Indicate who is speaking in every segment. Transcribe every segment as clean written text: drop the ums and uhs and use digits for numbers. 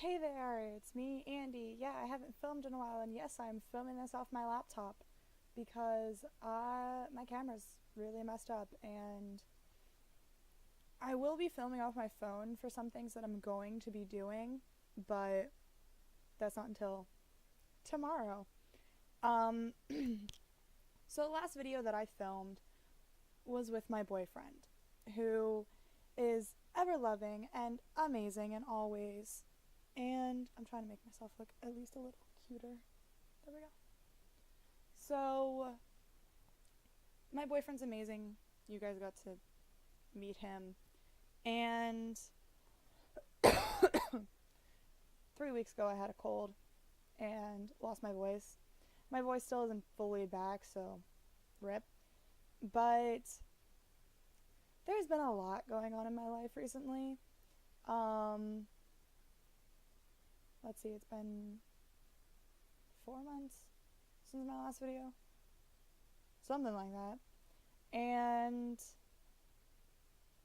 Speaker 1: Hey there, it's me, Andy. Yeah, I haven't filmed in a while, and yes, I'm filming this off my laptop because my camera's really messed up, and I will be filming off my phone for some things that I'm going to be doing, but that's not until tomorrow. Um, so the last video that I filmed was with my boyfriend, who is ever loving and amazing in all ways. And I'm trying to make myself look at least a little cuter. There we go. So, my boyfriend's amazing. You guys got to meet him. And 3 weeks ago, I had a cold and lost my voice. My voice still isn't fully back, so rip. But there's been a lot going on in my life recently. Um, let's see, it's been 4 months since my last video. Something like that. And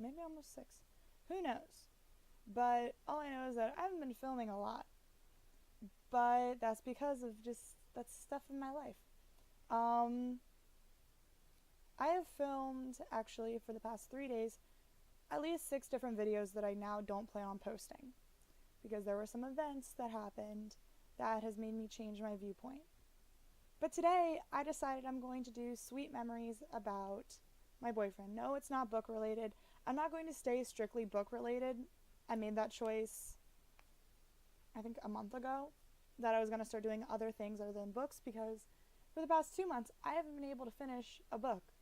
Speaker 1: maybe almost 6. Who knows? But all I know is that I haven't been filming a lot. But that's because of that's stuff in my life. I have filmed, actually, for the past 3 days, at least 6 different videos that I now don't plan on posting. Because there were some events that happened that has made me change my viewpoint. But today, I decided I'm going to do sweet memories about my boyfriend. No, it's not book related. I'm not going to stay strictly book related. I made that choice, I think, a month ago, that I was going to start doing other things other than books, because for the past 2 months, I haven't been able to finish a book.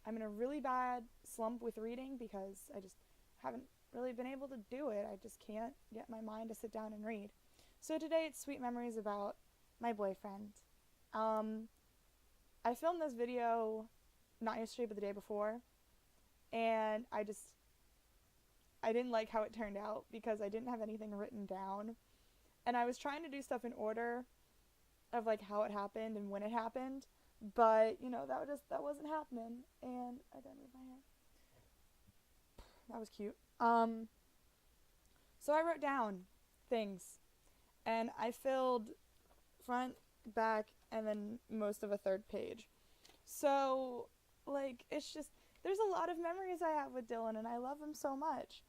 Speaker 1: I'm in a really bad slump with reading because I just haven't really been able to do it. I just can't get my mind to sit down and read. So today it's sweet memories about my boyfriend. I filmed this video not yesterday but the day before, and I didn't like how it turned out because I didn't have anything written down, and I was trying to do stuff in order of like how it happened and when it happened, but that wasn't happening, and I gotta move my hair. That was cute. So I wrote down things, and I filled front, back, and then most of a third page. So, like, it's just, there's a lot of memories I have with Dylan, and I love him so much.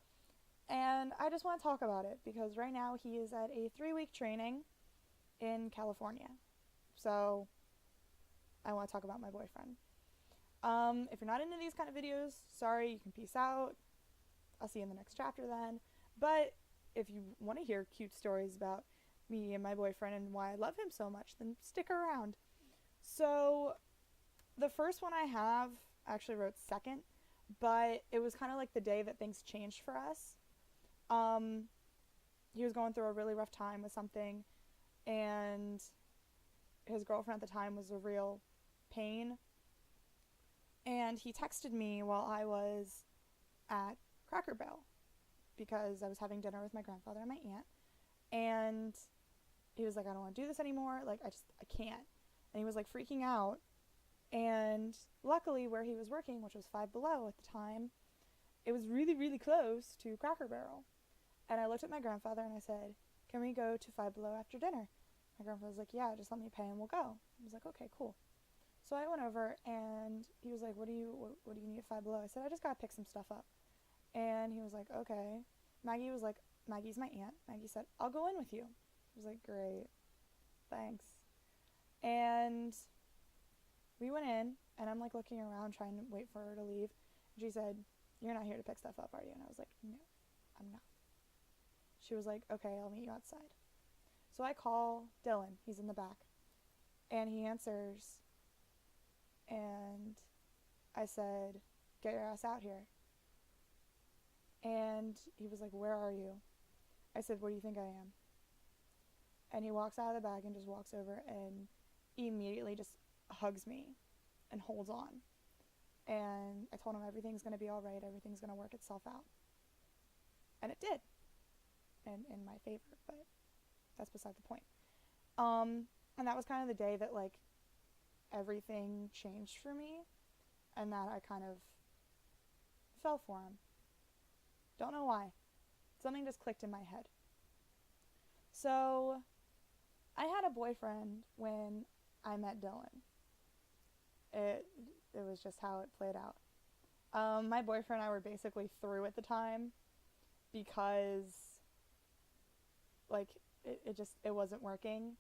Speaker 1: And I just want to talk about it because right now he is at a 3-week training in California. So, I want to talk about my boyfriend. If you're not into these kind of videos, sorry, you can peace out. I'll see you in the next chapter then. But if you want to hear cute stories about me and my boyfriend and why I love him so much, then stick around. So, the first one I have, I actually wrote second, but it was kind of like the day that things changed for us. He was going through a really rough time with something, and his girlfriend at the time was a real pain. And he texted me while I was at Cracker Barrel because I was having dinner with my grandfather and my aunt, and he was like, I don't want to do this anymore, like I can't. And he was like freaking out, and luckily where he was working, which was Five Below at the time, it was really, really close to Cracker Barrel. And I looked at my grandfather and I said, can we go to Five Below after dinner? My grandfather was like, yeah, just let me pay and we'll go. I was like, okay, cool. So I went over and he was like, what do you need at Five Below? I said, I just gotta pick some stuff up. And he was like, okay. Maggie was like, Maggie's my aunt. Maggie said, I'll go in with you. I was like, great, thanks. And we went in, and I'm like looking around trying to wait for her to leave. And she said, you're not here to pick stuff up, are you? And I was like, no, I'm not. She was like, okay, I'll meet you outside. So I call Dylan, he's in the back, and he answers, and I said, get your ass out here. And he was like, where are you? I said, what do you think I am? And he walks out of the bag and just walks over and immediately just hugs me and holds on. And I told him everything's going to be all right, everything's going to work itself out. And it did. And in my favor, but that's beside the point. And that was kind of the day that, like, everything changed for me, and that I kind of fell for him. Don't know why. Something just clicked in my head. So I had a boyfriend when I met Dylan. It it was just how it played out. My boyfriend and I were basically through at the time because like it wasn't working,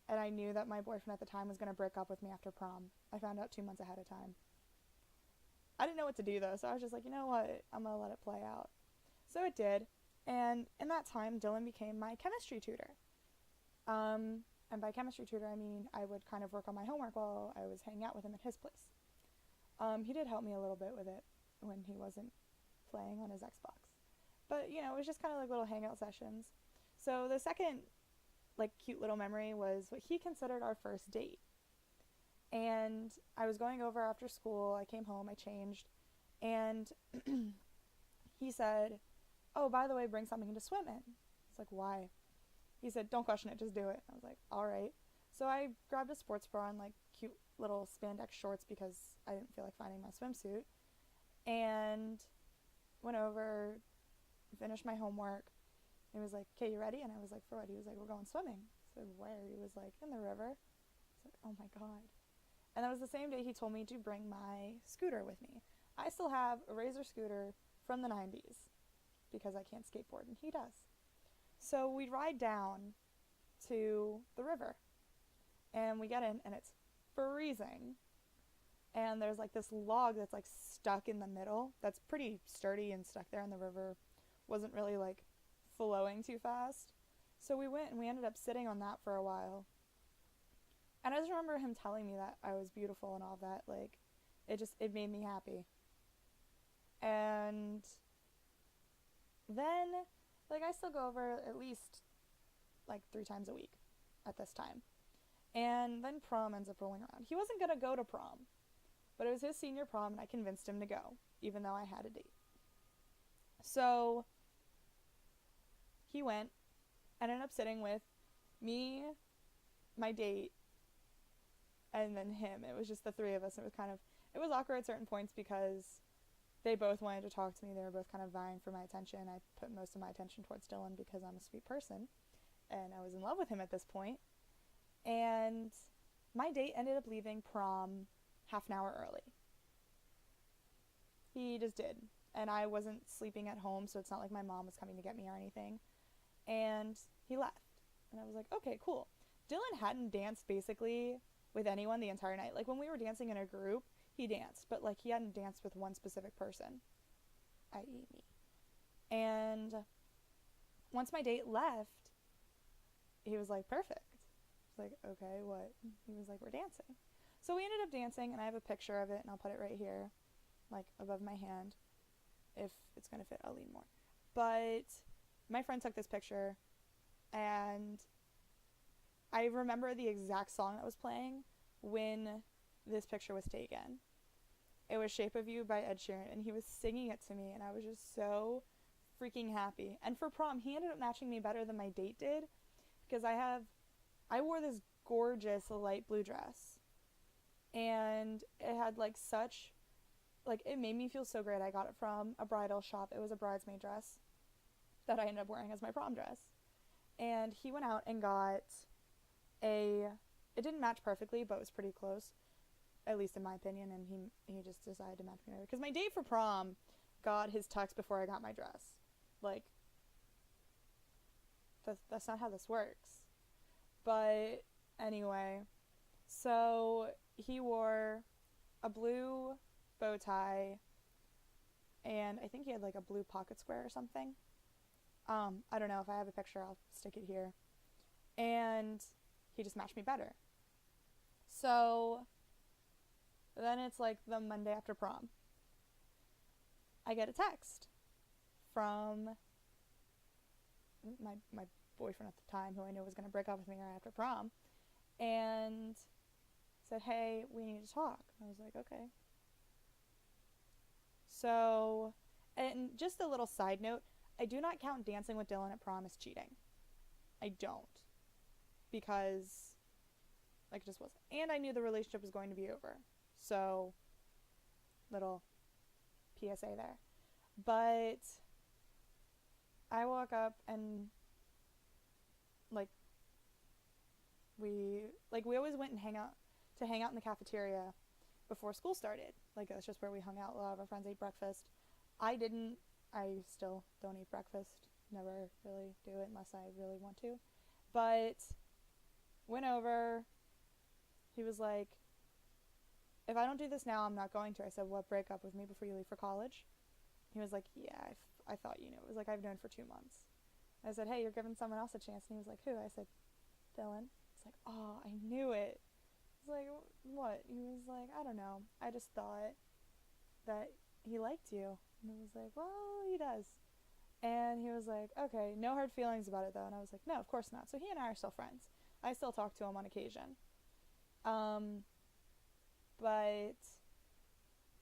Speaker 1: and I knew that my boyfriend at the time was gonna break up with me after prom. I found out 2 months ahead of time. I didn't know what to do though, so I was just like, you know what, I'm gonna let it play out. So it did, and in that time, Dylan became my chemistry tutor. And by chemistry tutor, I mean I would kind of work on my homework while I was hanging out with him at his place. He did help me a little bit with it when he wasn't playing on his Xbox. But, it was just kind of like little hangout sessions. So the second, like, cute little memory was what he considered our first date. And I was going over after school. I came home, I changed, and he said, oh, by the way, bring something to swim in. It's like, why? He said, don't question it, just do it. I was like, all right. So I grabbed a sports bra and like cute little spandex shorts because I didn't feel like finding my swimsuit, and went over, finished my homework. He was like, okay, you ready? And I was like, for what? He was like, we're going swimming. I said, where? He was like, in the river. I was like, oh my God. And that was the same day he told me to bring my scooter with me. I still have a Razor scooter from the 90s because I can't skateboard and he does. So we ride down to the river and we get in and it's freezing. And there's like this log that's like stuck in the middle that's pretty sturdy and stuck there, and the river wasn't really like flowing too fast. So we went and we ended up sitting on that for a while. And I just remember him telling me that I was beautiful and all that. Like, it made me happy. And then, like, I still go over at least like 3 times a week at this time. And then prom ends up rolling around. He wasn't going to go to prom, but it was his senior prom and I convinced him to go, even though I had a date. So he went and ended up sitting with me, my date, and then him. It was just the 3 of us. It was awkward at certain points because they both wanted to talk to me. They were both kind of vying for my attention. I put most of my attention towards Dylan because I'm a sweet person and I was in love with him at this point. And my date ended up leaving prom half an hour early. He just did. And I wasn't sleeping at home, so it's not like my mom was coming to get me or anything. And he left. And I was like, okay, cool. Dylan hadn't danced basically with anyone the entire night. Like, when we were dancing in a group, he danced, but like he hadn't danced with one specific person, i.e. me. And once my date left, he was like, perfect. I was like, okay, what? He was like, we're dancing. So we ended up dancing, and I have a picture of it, and I'll put it right here, like above my hand. If it's going to fit, I'll lean more. But my friend took this picture, and I remember the exact song that was playing when this picture was taken. It was Shape of You by Ed Sheeran, and he was singing it to me, and I was just so freaking happy. And for prom, he ended up matching me better than my date did, because I wore this gorgeous light blue dress, and it had like such, like, it made me feel so great. I got it from a bridal shop. It was a bridesmaid dress that I ended up wearing as my prom dress. And he went out and got it didn't match perfectly, but it was pretty close, at least in my opinion, and he just decided to match me over. Because my date for prom got his tux before I got my dress. Like, that's not how this works. But anyway, so he wore a blue bow tie, and I think he had like a blue pocket square or something. I don't know. If I have a picture, I'll stick it here. And he just matched me better. So then it's like the Monday after prom. I get a text from my boyfriend at the time, who I knew was going to break up with me right after prom, and said, hey, we need to talk. I was like, okay. So, and just a little side note, I do not count dancing with Dylan at prom as cheating. I don't. Because, like, it just wasn't. And I knew the relationship was going to be over. So, little PSA there. But I woke up and like we always went and hang out in the cafeteria before school started. Like that's just where we hung out. A lot of our friends ate breakfast. I didn't. I still don't eat breakfast. Never really do it unless I really want to. But went over. He was like, if I don't do this now, I'm not going to. I said, what, break up with me before you leave for college? He was like, yeah, I thought you knew. It was like, I've known for 2 months. I said, hey, you're giving someone else a chance. And he was like, who? I said, Dylan. It's like, oh, I knew it. I was like, what? He was like, I don't know. I just thought that he liked you. And I was like, well, he does. And he was like, okay, no hard feelings about it though. And I was like, no, of course not. So he and I are still friends. I still talk to him on occasion. But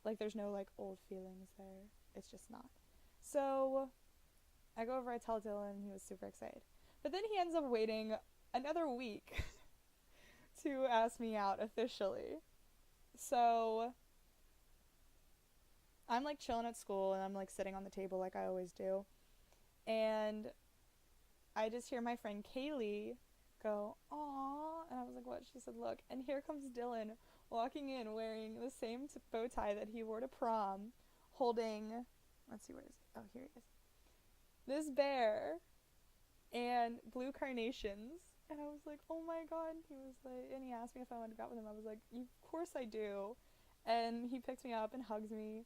Speaker 1: like there's no like old feelings there. It's just not. So I go over, I tell Dylan, he was super excited. But then he ends up waiting another week to ask me out officially. So I'm like chilling at school and I'm like sitting on the table like I always do. And I just hear my friend Kaylee go, "Aw," and I was like, what? She said, look, and here comes Dylan walking in wearing the same bow tie that he wore to prom, holding, let's see, where is he? Oh, here he is. This bear and blue carnations. And I was like, oh my god. He was like, and he asked me if I wanted to go out with him. I was like, of course I do. And he picked me up and hugs me.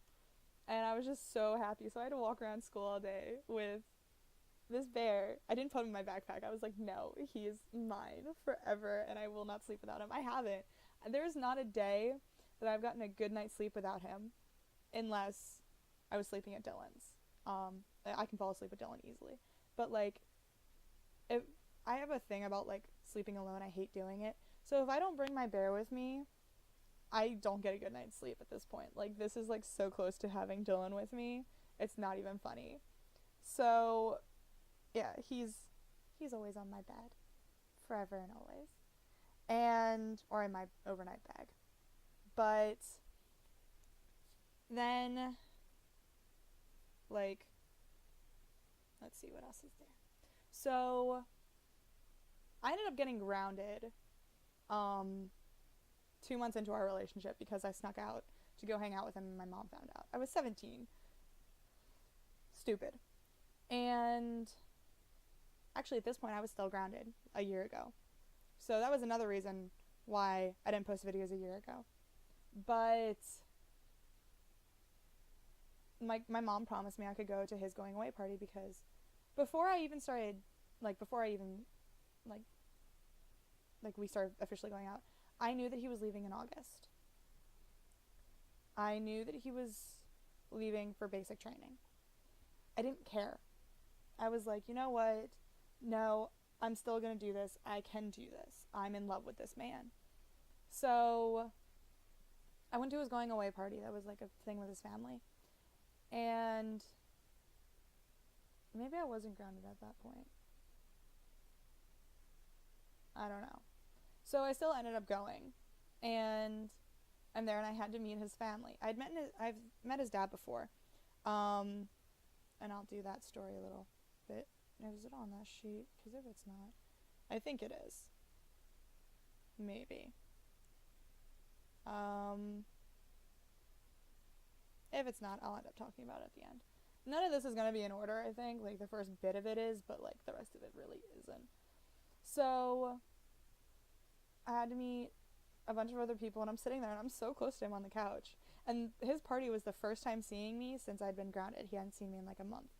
Speaker 1: And I was just so happy. So I had to walk around school all day with this bear. I didn't put him in my backpack. I was like, no, he is mine forever and I will not sleep without him. I haven't. There's not a day that I've gotten a good night's sleep without him unless I was sleeping at Dylan's. I can fall asleep with Dylan easily. But like, if I have a thing about like sleeping alone, I hate doing it. So if I don't bring my bear with me, I don't get a good night's sleep at this point. Like this is like so close to having Dylan with me. It's not even funny. So yeah, he's always on my bed. Forever and always. And or in my overnight bag. But then like let's see what else is there. So I ended up getting grounded 2 months into our relationship because I snuck out to go hang out with him and my mom found out. I was 17. Stupid. And actually at this point I was still grounded a year ago. So that was another reason why I didn't post videos a year ago. But my mom promised me I could go to his going away party because before we started officially going out, I knew that he was leaving in August. I knew that he was leaving for basic training. I didn't care. I was like, you know what? No, I'm still going to do this. I can do this. I'm in love with this man. So I went to his going away party. That was like a thing with his family. And maybe I wasn't grounded at that point. I don't know. So I still ended up going. And I'm there and I had to meet his family. I've met his dad before. And I'll do that story a little bit. Is it on that sheet? Because if it's not, I think it is. Maybe. If it's not, I'll end up talking about it at the end. None of this is going to be in order, I think. Like, the first bit of it is, but, like, the rest of it really isn't. So, I had to meet a bunch of other people, and I'm sitting there, and I'm so close to him on the couch. And his party was the first time seeing me since I'd been grounded. He hadn't seen me in, like, a month.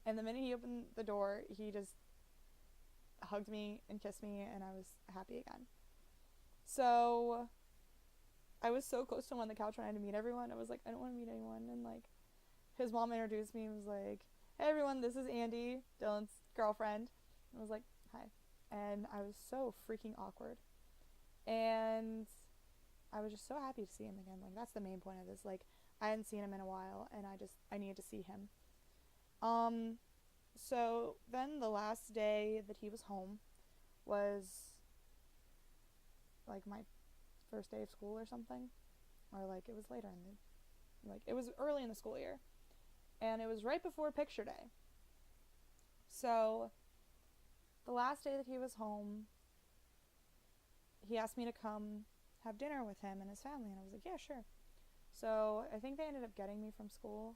Speaker 1: And the minute he opened the door, he just hugged me and kissed me, and I was happy again. So I was so close to him on the couch when I had to meet everyone. I was like, I don't want to meet anyone. And like, his mom introduced me and was like, hey everyone, this is Andy, Dylan's girlfriend. I was like, hi. And I was so freaking awkward. And I was just so happy to see him again. Like, that's the main point of this. Like, I hadn't seen him in a while, and I needed to see him. So then the last day that he was home was like my first day of school or something, or like it was later it was early in the school year, and it was right before picture day. So the last day that he was home, he asked me to come have dinner with him and his family, and I was like, yeah, sure. So I think they ended up getting me from school.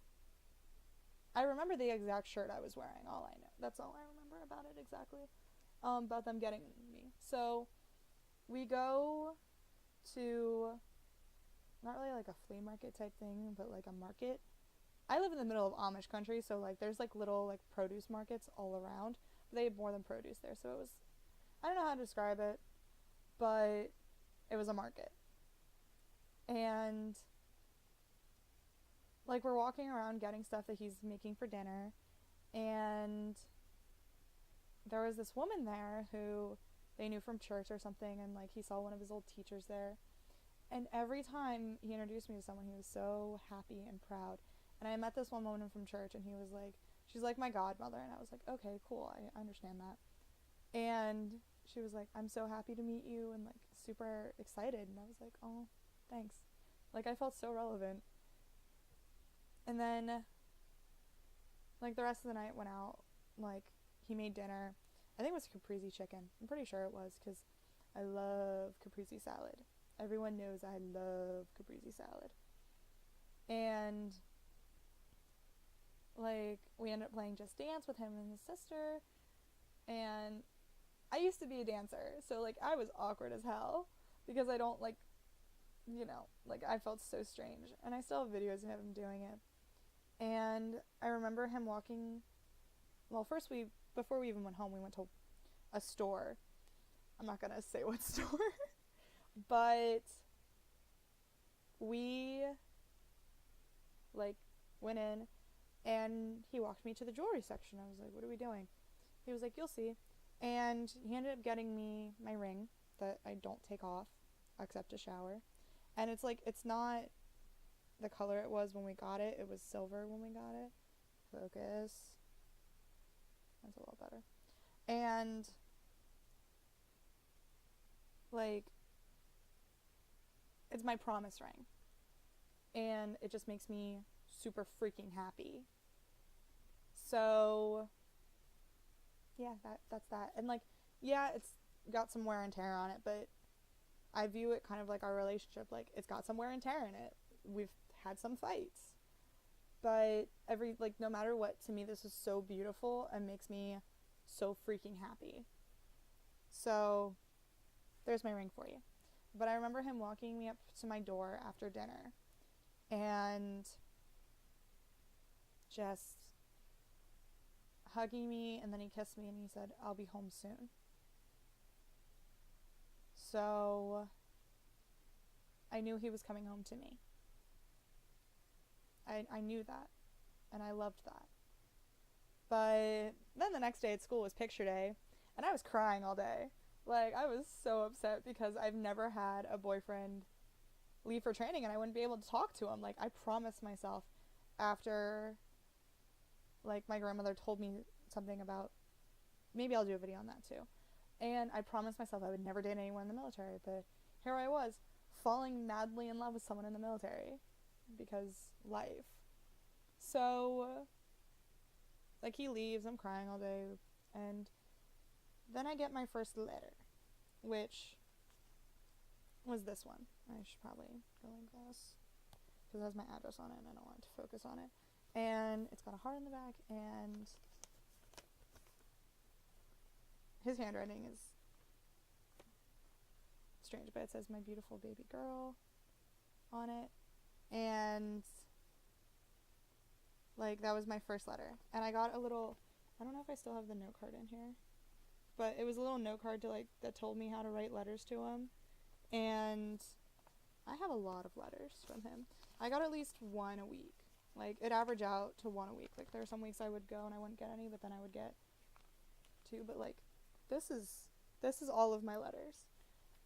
Speaker 1: I remember the exact shirt I was wearing, all I know. That's all I remember about it exactly. About them getting me. So we go to, not really like a flea market type thing, but like a market. I live in the middle of Amish country, so like there's like little like produce markets all around. But they have more than produce there, so it was, I don't know how to describe it, but it was a market. And like we're walking around getting stuff that he's making for dinner, and there was this woman there who they knew from church or something, and like he saw one of his old teachers there. And every time he introduced me to someone, he was so happy and proud. And I met this one woman from church, and he was like, she's like my godmother. And I was like, okay, cool, I understand that. And she was like, I'm so happy to meet you, and like super excited. And I was like, oh, thanks. Like I felt so relevant. And then like the rest of the night went out. Like he made dinner. I think it was caprese chicken. I'm pretty sure it was, because I love caprese salad. Everyone knows I love caprese salad. And like we ended up playing Just Dance with him and his sister. And I used to be a dancer, so like I was awkward as hell, because I don't like, you know, like I felt so strange. And I still have videos of him doing it. And I remember him walking, well, first before we even went home, we went to a store. I'm not gonna say what store. But we like went in, and he walked me to the jewelry section. I was like, what are we doing? He was like, you'll see. And he ended up getting me my ring that I don't take off except to shower. And it's like, it's not the color it was when we got it. It was silver when we got it. Focus. That's a little better. And like, it's my promise ring. And it just makes me super freaking happy. So yeah, that's that. And like, yeah, it's got some wear and tear on it, but I view it kind of like our relationship. Like, it's got some wear and tear in it. We've had some fights, but no matter what, to me this is so beautiful and makes me so freaking happy. So there's my ring for you. But I remember him walking me up to my door after dinner and just hugging me, and then he kissed me and he said, I'll be home soon. So I knew he was coming home to me. I knew that, and I loved that. But then the next day at school was picture day, and I was crying all day. Like, I was so upset because I've never had a boyfriend leave for training and I wouldn't be able to talk to him. Like, I promised myself after, like, my grandmother told me something about, maybe I'll do a video on that too. And I promised myself I would never date anyone in the military, but here I was, falling madly in love with someone in the military. Because life. So, like, he leaves, I'm crying all day, and then I get my first letter, which was this one. I should probably go like this, because it has my address on it, and I don't want it to focus on it. And it's got a heart in the back, and his handwriting is strange, but it says my beautiful baby girl on it. And like, that was my first letter. And I got a little, I don't know if I still have the note card in here, but it was a little note card that told me how to write letters to him. And I have a lot of letters from him. I got at least one a week. Like, it averaged out to one a week. Like, there are some weeks I would go and I wouldn't get any, but then I would get two. But like, this is all of my letters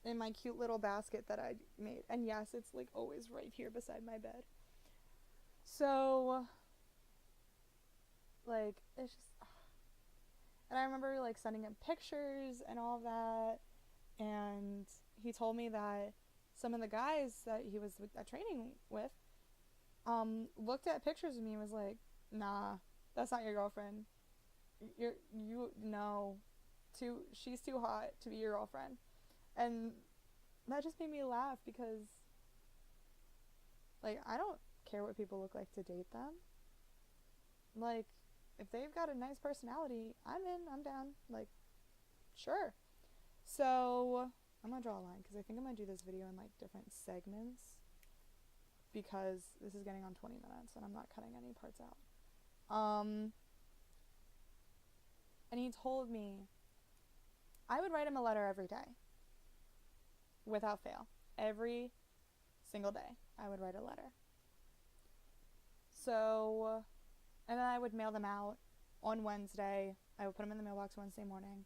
Speaker 1: in my cute little basket that I made. And yes, it's like always right here beside my bed. So like, it's just, and I remember like sending him pictures and all of that, and he told me that some of the guys that he was at training with looked at pictures of me and was like, nah, that's not your girlfriend. No, she's too hot to be your girlfriend. And that just made me laugh because, like, I don't care what people look like to date them. Like, if they've got a nice personality, I'm in, I'm down. Like, sure. So, I'm gonna draw a line because I think I'm gonna do this video in, like, different segments because this is getting on 20 minutes and I'm not cutting any parts out. And he told me I would write him a letter every day. Without fail. Every single day, I would write a letter. So, and then I would mail them out on Wednesday. I would put them in the mailbox Wednesday morning,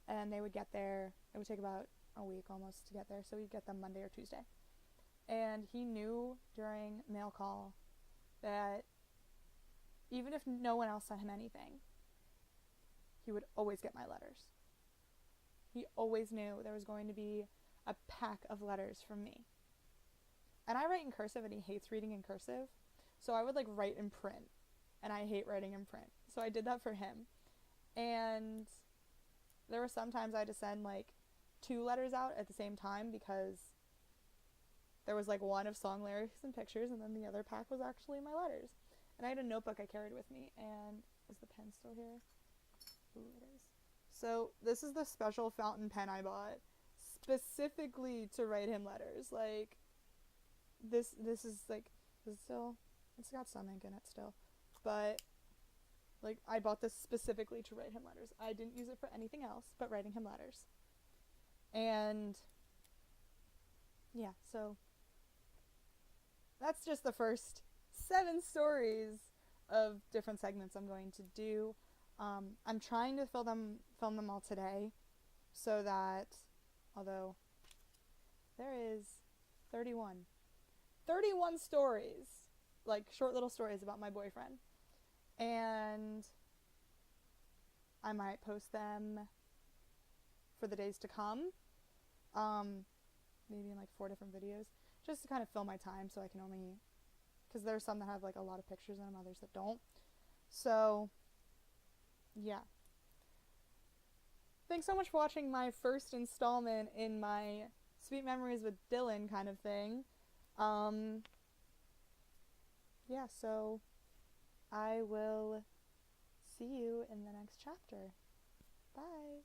Speaker 1: and they would get there. It would take about a week almost to get there, so we'd get them Monday or Tuesday. And he knew during mail call that even if no one else sent him anything, he would always get my letters. He always knew there was going to be a pack of letters from me. And I write in cursive and he hates reading in cursive. So I would like write in print. And I hate writing in print. So I did that for him. And there were some times I had to send like 2 letters out at the same time because there was like one of song lyrics and pictures and then the other pack was actually my letters. And I had a notebook I carried with me. And is the pen still here? Ooh, it is. So this is the special fountain pen I bought specifically to write him letters. Like, this is like, it's got some ink in it still, but like I bought this specifically to write him letters. I didn't use it for anything else but writing him letters. And yeah, so that's just the first 7 stories of different segments I'm going to do. I'm trying to film them all today so that, although there is 31 stories, like short little stories about my boyfriend, and I might post them for the days to come, maybe in like 4 different videos, just to kind of fill my time so I can only, because there's some that have like a lot of pictures in them, others that don't. So yeah, thanks so much for watching my first installment in my Sweet Memories with Dylan kind of thing. Yeah, so I will see you in the next chapter. Bye.